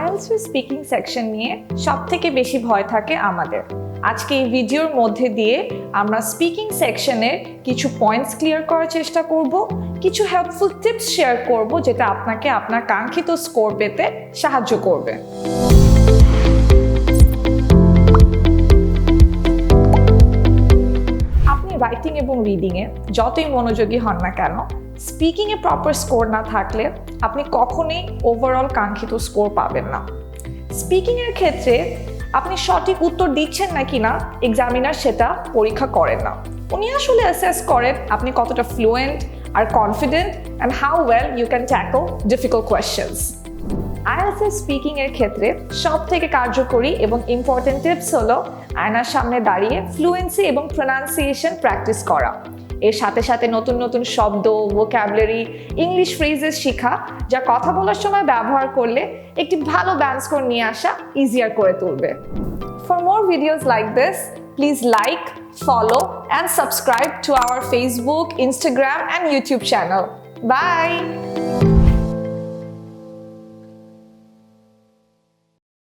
IELTS speaking section নিয়ে সবথেকে বেশি ভয় থাকে আমাদের। আজকে এই ভিডিওর মধ্যে দিয়ে আমরা স্পিকিং সেকশনের কিছু পয়েন্টস ক্লিয়ার করার চেষ্টা করব, কিছু হেল্পফুল টিপস শেয়ার করব যেটা আপনাকে আপনার কাঙ্ক্ষিত স্কোর পেতে সাহায্য করবে। আপনি রাইটিং এবং রিডিংয়ে যতই মনোযোগী হন না কেন, স্পিকিংয়ে প্রপার স্কোর না থাকলে আপনি কখনোই ওভারঅল কাঙ্ক্ষিত স্কোর পাবেন না। স্পিকিংয়ের ক্ষেত্রে আপনি সঠিক উত্তর দিচ্ছেন নাকি না এক্সামিনার সেটা পরীক্ষা করেন না। উনি আসলে অ্যাসেস করেন আপনি কতটা ফ্লুয়েন্ট আর confident and how well you can tackle difficult questions. IELTS স্পিকিংয়ের ক্ষেত্রে সবথেকে কার্যকরী এবং ইম্পর্টেন্ট টিপস হলো আয়নার সামনে দাঁড়িয়ে ফ্লুয়েন্সি এবং প্রোনাউন্সিয়েশন প্র্যাকটিস করা। এর সাথে সাথে নতুন নতুন শব্দ, ভোক্যাবুলারি, ইংলিশ ফ্রেজেস শেখা, যা কথা বলার সময় ব্যবহার করলে একটি ভালো ব্যান্ড স্কোর নিয়ে আসা ইজিয়ার করে তুলবে। For more videos like this, please like, follow and subscribe to our Facebook, Instagram and YouTube channel. Bye!